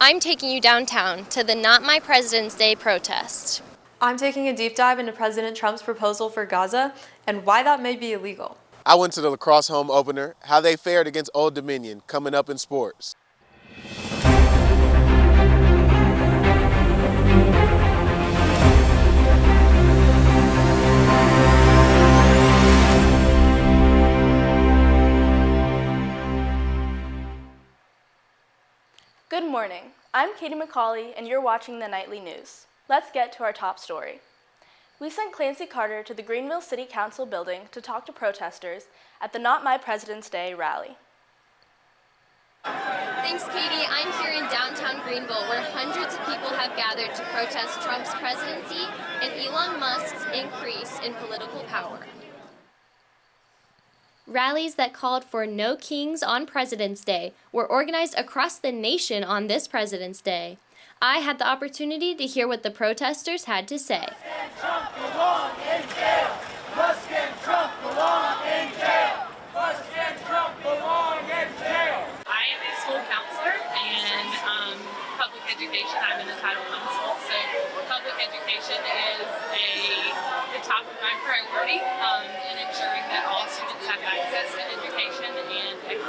I'm taking you downtown to the Not My President's Day protest. I'm taking a deep dive into President Trump's proposal for Gaza and why that may be illegal. I went to the Lacross home opener, how they fared against Old Dominion, coming up in sports. Good morning. I'm Katie McCawley, and you're watching the Nightly News. Let's get to our top story. We sent Clancy Carter to the Greenville City Council building to talk to protesters at the Not My President's Day rally. Thanks, Katie. I'm here in downtown Greenville, where hundreds of people have gathered to protest Trump's presidency and Elon Musk's increase in political power. Rallies that called for no kings on President's Day were organized across the nation on this President's Day. I had the opportunity to hear what the protesters had to say. Musk and Trump belong in jail. Musk and Trump belong in jail. Musk and Trump belong in jail. I am a school counselor and public education. I'm in the Title I school, so public education is the top of my priority in ensuring that all students have access to education and equity.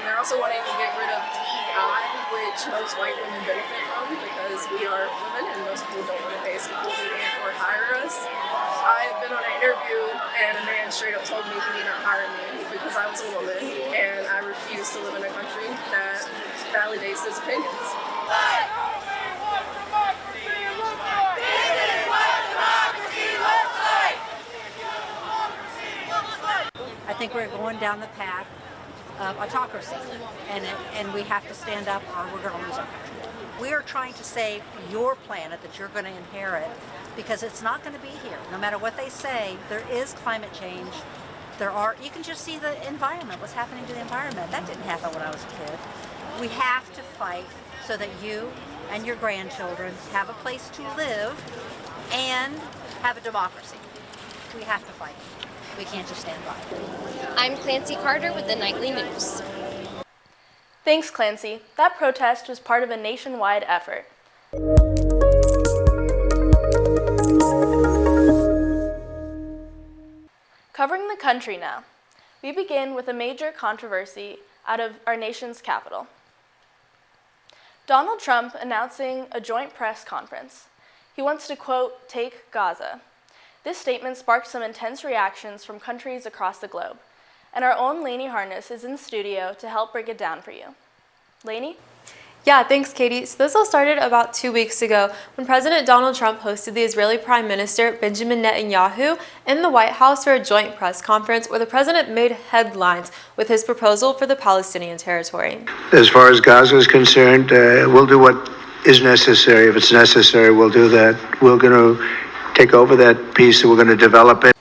They're also wanting to get rid of DEI, which most white women benefit from because we are women and most people don't want to pay us equally and or hire us. I've been on an interview and a man straight up told me he did not hire me because I was a woman and I refuse to live in a country that validates his opinions. I think we're going down the path of autocracy, and we have to stand up or we're going to lose our country. We are trying to save your planet that you're going to inherit because it's not going to be here. No matter what they say, there is climate change. You can just see the environment, what's happening to the environment. That didn't happen when I was a kid. We have to fight so that you and your grandchildren have a place to live and have a democracy. We have to fight. We can't just stand by. I'm Clancy Carter with the Nightly News. Thanks, Clancy. That protest was part of a nationwide effort. Covering the country now, we begin with a major controversy out of our nation's capital. Donald Trump announcing a joint press conference. He wants to, quote, take Gaza. This statement sparked some intense reactions from countries across the globe, and our own Lainey Harness is in the studio to help break it down for you. Lainey? Yeah, thanks, Katie. So this all started about 2 weeks ago when President Donald Trump hosted the Israeli Prime Minister Benjamin Netanyahu in the White House for a joint press conference where the president made headlines with his proposal for the Palestinian territory. As far as Gaza is concerned, we'll do what is necessary. If it's necessary, we'll do that. We're going to take over that piece and we're going to develop it.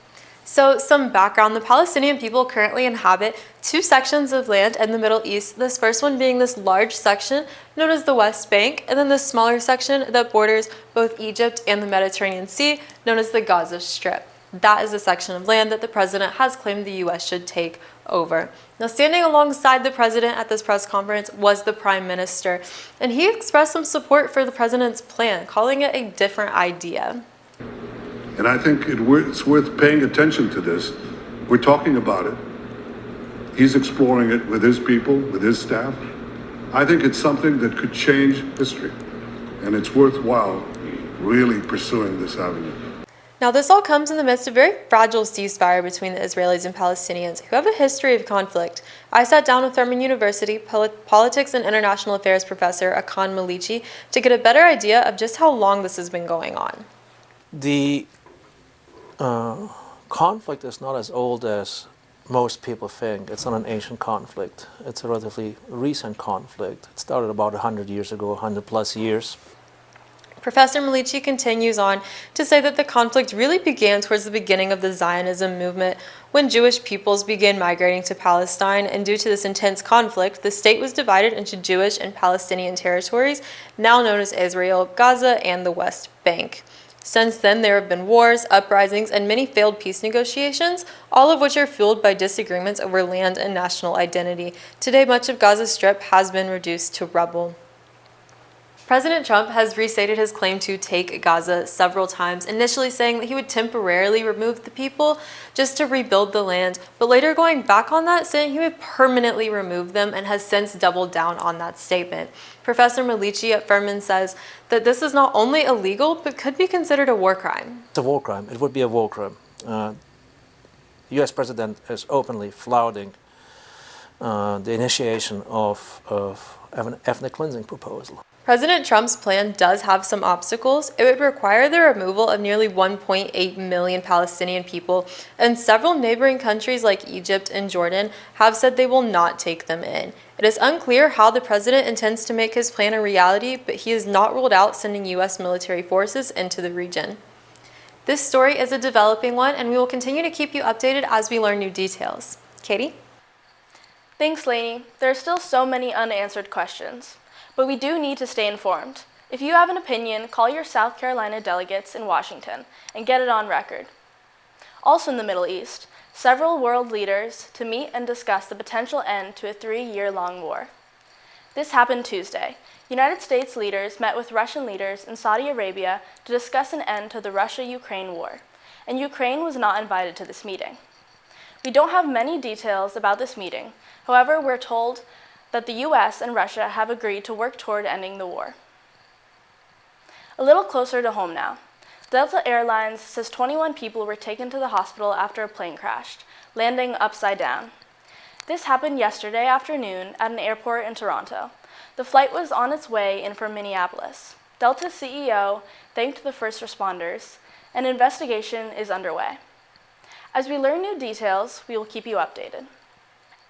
So some background, the Palestinian people currently inhabit two sections of land in the Middle East, this first one being this large section known as the West Bank, and then this smaller section that borders both Egypt and the Mediterranean Sea known as the Gaza Strip. That is a section of land that the president has claimed the U.S. should take over. Now, standing alongside the president at this press conference was the prime minister, and he expressed some support for the president's plan, calling it a different idea. And I think it's worth paying attention to this. We're talking about it. He's exploring it with his people, with his staff. I think it's something that could change history, and it's worthwhile really pursuing this avenue. Now, this all comes in the midst of a very fragile ceasefire between the Israelis and Palestinians who have a history of conflict. I sat down with Thurman University Politics and International Affairs professor Akan Malichi to get a better idea of just how long this has been going on. The conflict is not as old as most people think. It's not an ancient conflict. It's a relatively recent conflict. It started about 100 years ago, 100 plus years. Professor Malichi continues on to say that the conflict really began towards the beginning of the Zionism movement when Jewish peoples began migrating to Palestine, and due to this intense conflict, the state was divided into Jewish and Palestinian territories, now known as Israel, Gaza, and the West Bank. Since then, there have been wars, uprisings, and many failed peace negotiations, all of which are fueled by disagreements over land and national identity. Today, much of Gaza Strip has been reduced to rubble. President Trump has restated his claim to take Gaza several times, initially saying that he would temporarily remove the people just to rebuild the land, but later going back on that, saying he would permanently remove them, and has since doubled down on that statement. Professor Malici at Furman says that this is not only illegal, but could be considered a war crime. It's a war crime. It would be a war crime. The U.S. president is openly flouting the initiation of an ethnic cleansing proposal. President Trump's plan does have some obstacles. It would require the removal of nearly 1.8 million Palestinian people, and several neighboring countries like Egypt and Jordan have said they will not take them in. It is unclear how the president intends to make his plan a reality, but he has not ruled out sending U.S. military forces into the region. This story is a developing one, and we will continue to keep you updated as we learn new details. Katie? Thanks, Lainey. There are still so many unanswered questions. But we do need to stay informed. If you have an opinion, call your South Carolina delegates in Washington and get it on record. Also in the Middle East, several world leaders to meet and discuss the potential end to a 3-year-long war. This happened Tuesday. United States leaders met with Russian leaders in Saudi Arabia to discuss an end to the Russia-Ukraine war, and Ukraine was not invited to this meeting. We don't have many details about this meeting. However, we're told that the U.S. and Russia have agreed to work toward ending the war. A little closer to home now. Delta Airlines says 21 people were taken to the hospital after a plane crashed, landing upside down. This happened yesterday afternoon at an airport in Toronto. The flight was on its way in from Minneapolis. Delta's CEO thanked the first responders. An investigation is underway. As we learn new details, we will keep you updated.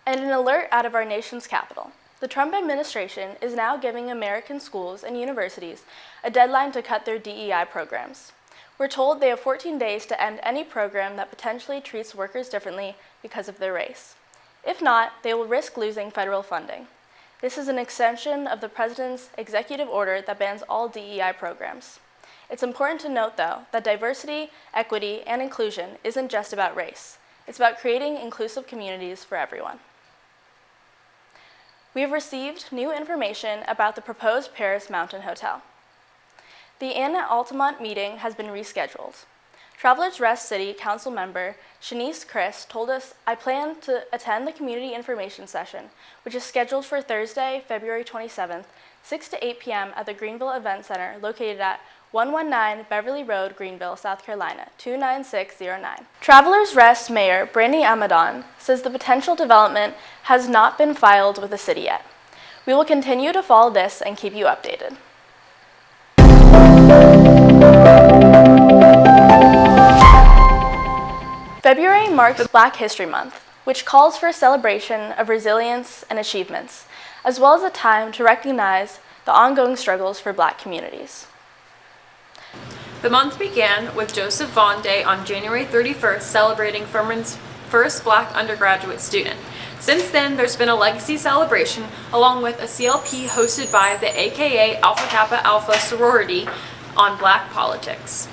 And an alert out of our nation's capital. The Trump administration is now giving American schools and universities a deadline to cut their DEI programs. We're told they have 14 days to end any program that potentially treats workers differently because of their race. If not, they will risk losing federal funding. This is an extension of the president's executive order that bans all DEI programs. It's important to note, though, that diversity, equity, and inclusion isn't just about race. It's about creating inclusive communities for everyone. We have received new information about the proposed Paris Mountain Hotel. The Anna Altamont meeting has been rescheduled. Travelers Rest City Council member Shanice Chris told us, "I plan to attend the community information session, which is scheduled for Thursday, February 27th, 6 to 8 p.m. at the Greenville Event Center located at 119 Beverly Road, Greenville, South Carolina, 29609. Travelers Rest Mayor Brandy Amadon says the potential development has not been filed with the city yet. We will continue to follow this and keep you updated. February marks Black History Month, which calls for a celebration of resilience and achievements, as well as a time to recognize the ongoing struggles for Black communities. The month began with Joseph Vaughn Day on January 31st, celebrating Furman's first Black undergraduate student. Since then, there's been a legacy celebration along with a CLP hosted by the AKA Alpha Kappa Alpha sorority on Black politics.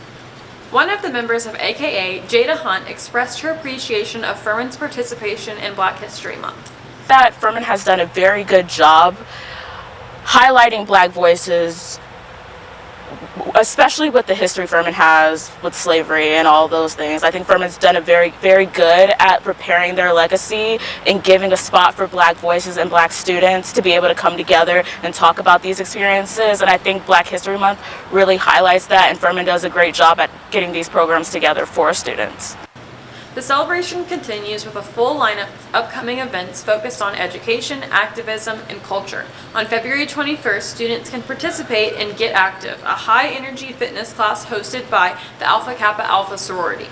One of the members of AKA, Jada Hunt, expressed her appreciation of Furman's participation in Black History Month. That Furman has done a very good job highlighting Black voices, especially with the history Furman has with slavery and all those things. I think Furman's done a very, very good at preparing their legacy and giving a spot for Black voices and Black students to be able to come together and talk about these experiences. And I think Black History Month really highlights that, and Furman does a great job at getting these programs together for students. The celebration continues with a full lineup of upcoming events focused on education, activism, and culture. On February 21st, students can participate in Get Active, a high-energy fitness class hosted by the Alpha Kappa Alpha sorority.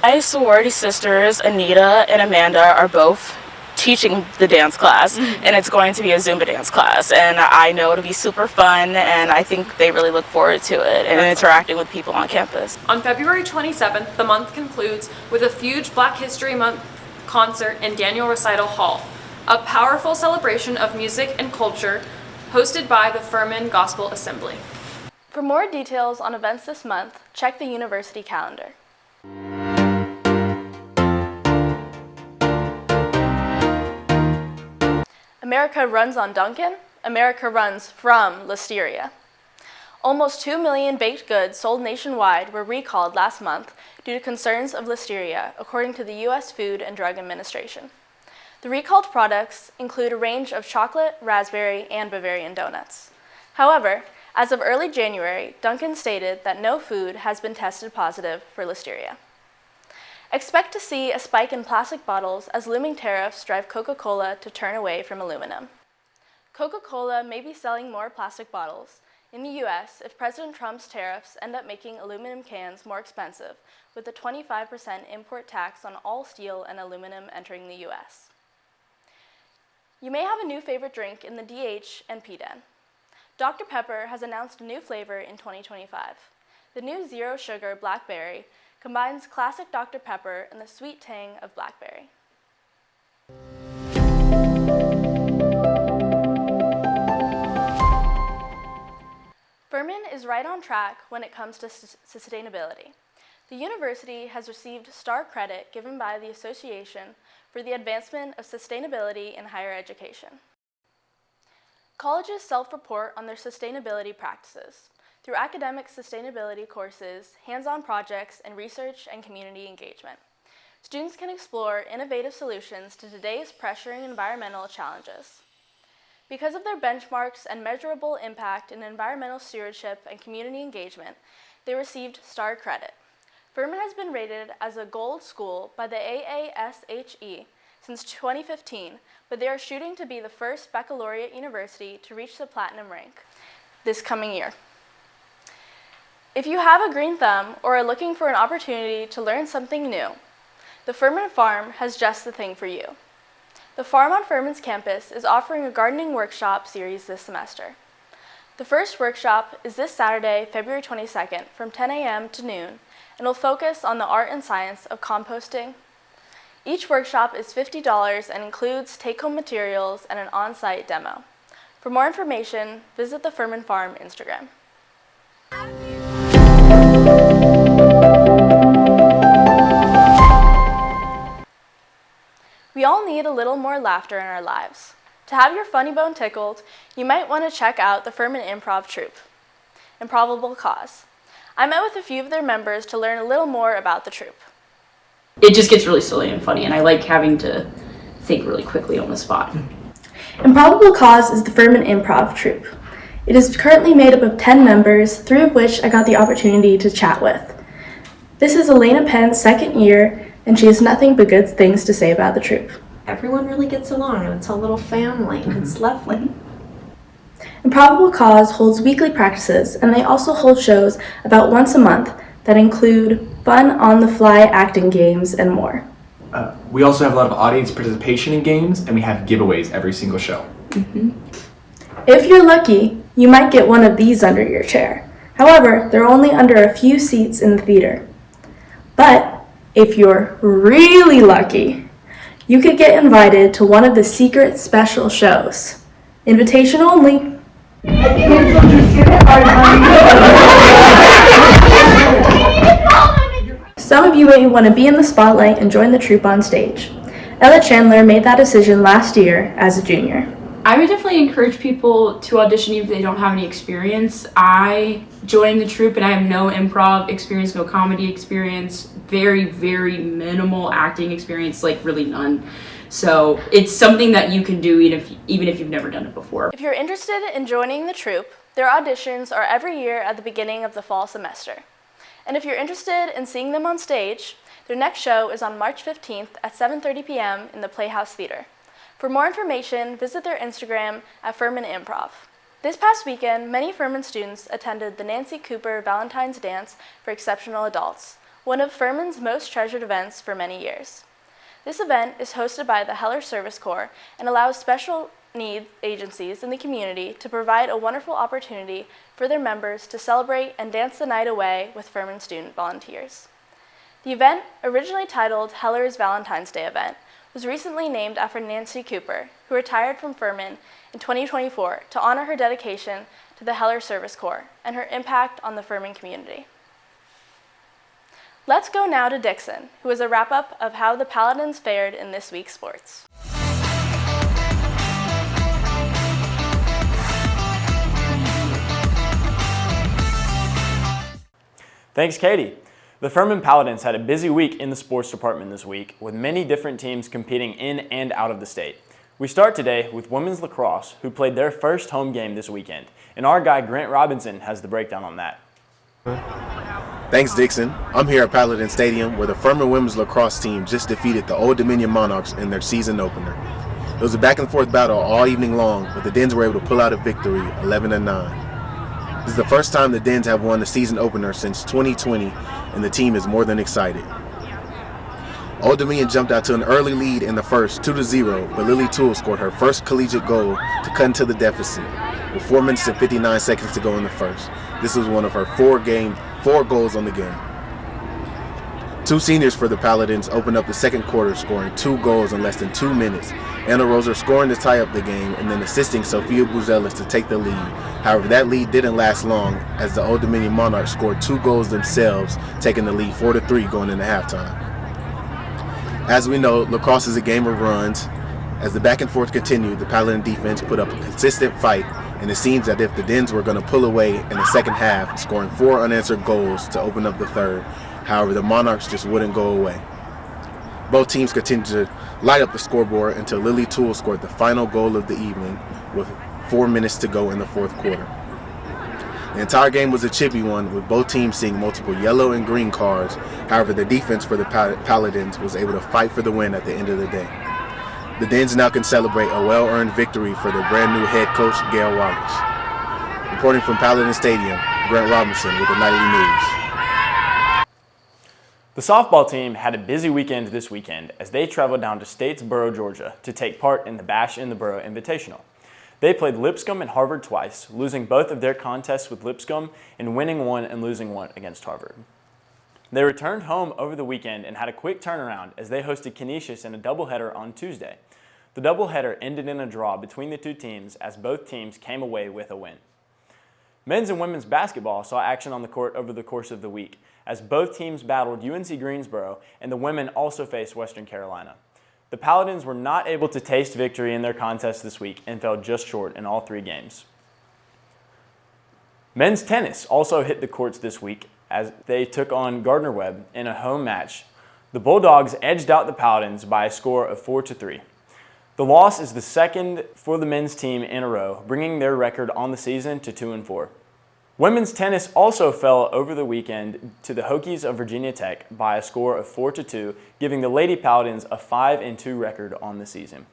My sorority sisters, Anita and Amanda, are both teaching the dance class, and it's going to be a Zumba dance class, and I know it'll be super fun, and I think they really look forward to it and interacting with people on campus. On February 27th, the month concludes with a huge Black History Month concert in Daniel Recital Hall, a powerful celebration of music and culture hosted by the Furman Gospel Assembly. For more details on events this month, check the university calendar. America runs on Duncan. America runs from Listeria. Almost 2 million baked goods sold nationwide were recalled last month due to concerns of listeria, according to the U.S. Food and Drug Administration. The recalled products include a range of chocolate, raspberry, and Bavarian donuts. However, as of early January, Dunkin' stated that no food has been tested positive for listeria. Expect to see a spike in plastic bottles as looming tariffs drive Coca-Cola to turn away from aluminum. Coca-Cola may be selling more plastic bottles in the U.S. if President Trump's tariffs end up making aluminum cans more expensive, with a 25% import tax on all steel and aluminum entering the U.S. You may have a new favorite drink in the DH and PDEN. Dr. Pepper has announced a new flavor in 2025. The new Zero Sugar Blackberry combines classic Dr. Pepper and the sweet tang of blackberry. Furman is right on track when it comes to sustainability. The university has received STAR credit given by the Association for the Advancement of Sustainability in Higher Education. Colleges self-report on their sustainability practices through academic sustainability courses, hands-on projects, and research and community engagement. Students can explore innovative solutions to today's pressuring environmental challenges. Because of their benchmarks and measurable impact in environmental stewardship and community engagement, they received STAR credit. Furman has been rated as a gold school by the AASHE since 2015, but they are shooting to be the first baccalaureate university to reach the platinum rank this coming year. If you have a green thumb or are looking for an opportunity to learn something new, the Furman Farm has just the thing for you. The farm on Furman's campus is offering a gardening workshop series this semester. The first workshop is this Saturday, February 22nd from 10 a.m. to noon, and will focus on the art and science of composting. Each workshop is $50 and includes take-home materials and an on-site demo. For more information, visit the Furman Farm Instagram. We all need a little more laughter in our lives. To have your funny bone tickled, you might want to check out the Furman Improv Troupe, Improbable Cause. I met with a few of their members to learn a little more about the troupe. It just gets really silly and funny, and I like having to think really quickly on the spot. Improbable Cause is the Furman Improv Troupe. It is currently made up of 10 members, 3 of which I got the opportunity to chat with. This is Elena Penn's second year, and she has nothing but good things to say about the troupe. Everyone really gets along, and it's a little family, and it's lovely. Improbable Cause holds weekly practices, and they also hold shows about once a month that include fun on-the-fly acting games and more. We also have a lot of audience participation in games, and we have giveaways every single show. If you're lucky, you might get one of these under your chair. However, they're only under a few seats in the theater. But if you're really lucky, you could get invited to one of the secret special shows. Invitation only. Some of you may want to be in the spotlight and join the troupe on stage. Ella Chandler made that decision last year as a junior. I would definitely encourage people to audition even if they don't have any experience. I joined the troupe and I have no improv experience, no comedy experience, very, very minimal acting experience, like really none. So it's something that you can do even if you've never done it before. If you're interested in joining the troupe, their auditions are every year at the beginning of the fall semester. And if you're interested in seeing them on stage, their next show is on March 15th at 7:30 p.m. in the Playhouse Theater. For more information, visit their Instagram at Furman Improv. This past weekend, many Furman students attended the Nancy Cooper Valentine's Dance for Exceptional Adults, one of Furman's most treasured events for many years. This event is hosted by the Heller Service Corps and allows special needs agencies in the community to provide a wonderful opportunity for their members to celebrate and dance the night away with Furman student volunteers. The event, originally titled Heller's Valentine's Day Event, was recently named after Nancy Cooper, who retired from Furman in 2024 to honor her dedication to the Heller Service Corps and her impact on the Furman community. Let's go now to Dixon, who is a wrap-up of how the Paladins fared in this week's sports. Thanks, Katie. The Furman Paladins had a busy week in the sports department this week, with many different teams competing in and out of the state. We start today with women's lacrosse, who played their first home game this weekend, and our guy Grant Robinson has the breakdown on that. Thanks, Dixon. I'm here at Paladin Stadium, where the Furman women's lacrosse team just defeated the Old Dominion Monarchs in their season opener. It was a back-and-forth battle all evening long, but the Dens were able to pull out a victory, 11-9. This is the first time the Dens have won the season opener since 2020, and the team is more than excited. Old Dominion jumped out to an early lead in the first, 2-0, but Lily Toole scored her first collegiate goal to cut into the deficit, with 4 minutes and 59 seconds to go in the first. This was one of her four goals on the game. Two seniors for the Paladins opened up the second quarter, scoring 2 goals in less than 2 minutes. Anna Roser scoring to tie up the game and then assisting Sophia Buzelis to take the lead. However, that lead didn't last long as the Old Dominion Monarchs scored 2 goals themselves, taking the lead 4-3 going into halftime. As we know, lacrosse is a game of runs. As the back and forth continued, the Paladin defense put up a consistent fight, and it seems that if the Dens were going to pull away in the second half, scoring 4 unanswered goals to open up the third. However, the Monarchs just wouldn't go away. Both teams continued to light up the scoreboard until Lily Toole scored the final goal of the evening with 4 minutes to go in the fourth quarter. The entire game was a chippy one, with both teams seeing multiple yellow and green cards. However, the defense for the Paladins was able to fight for the win at the end of the day. The Dens now can celebrate a well-earned victory for their brand new head coach, Gail Wallace. Reporting from Paladin Stadium, Grant Robinson with the Nightly News. The softball team had a busy weekend this weekend as they traveled down to Statesboro, Georgia to take part in the Bash in the Borough Invitational. They played Lipscomb and Harvard twice, losing both of their contests with Lipscomb and winning one and losing one against Harvard. They returned home over the weekend and had a quick turnaround as they hosted Canisius in a doubleheader on Tuesday. The doubleheader ended in a draw between the two teams as both teams came away with a win. Men's and women's basketball saw action on the court over the course of the week as both teams battled UNC Greensboro and the women also faced Western Carolina. The Paladins were not able to taste victory in their contest this week and fell just short in all 3 games. Men's tennis also hit the courts this week as they took on Gardner-Webb in a home match. The Bulldogs edged out the Paladins by a score of 4-3. The loss is the second for the men's team in a row, bringing their record on the season to 2-4. Women's tennis also fell over the weekend to the Hokies of Virginia Tech by a score of 4-2, giving the Lady Paladins a 5-2 record on the season.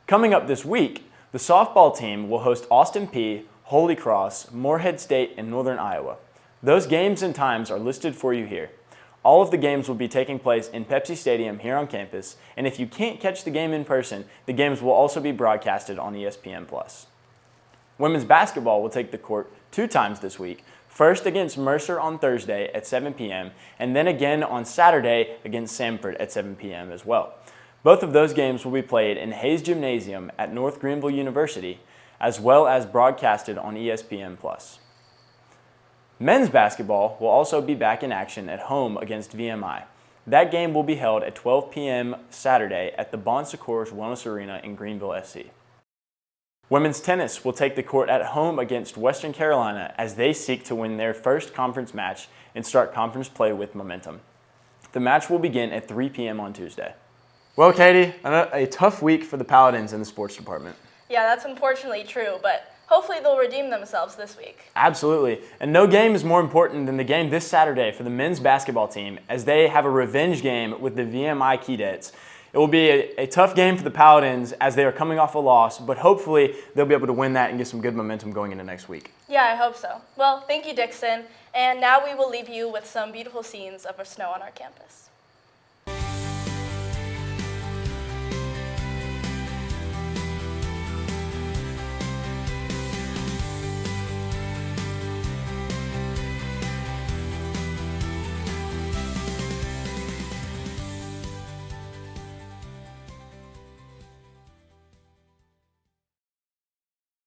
Coming up this week, the softball team will host Austin Peay, Holy Cross, Morehead State, and Northern Iowa. Those games and times are listed for you here. All of the games will be taking place in Pepsi Stadium here on campus, and if you can't catch the game in person, the games will also be broadcasted on ESPN+. Women's basketball will take the court 2 times this week, first against Mercer on Thursday at 7 p.m., and then again on Saturday against Samford at 7 p.m. as well. Both of those games will be played in Hayes Gymnasium at North Greenville University, as well as broadcasted on ESPN+. Men's basketball will also be back in action at home against VMI. That game will be held at 12 p.m. Saturday at the Bon Secours Wellness Arena in Greenville, SC. Women's tennis will take the court at home against Western Carolina as they seek to win their first conference match and start conference play with momentum. The match will begin at 3 p.m. on Tuesday. Well, Katie, a tough week for the Paladins in the sports department. Yeah, that's unfortunately true, but hopefully they'll redeem themselves this week. Absolutely. And no game is more important than the game this Saturday for the men's basketball team as they have a revenge game with the VMI Keydets. It will be a tough game for the Paladins as they are coming off a loss, but hopefully they'll be able to win that and get some good momentum going into next week. Yeah, I hope so. Well, thank you, Dixon. And now we will leave you with some beautiful scenes of snow on our campus.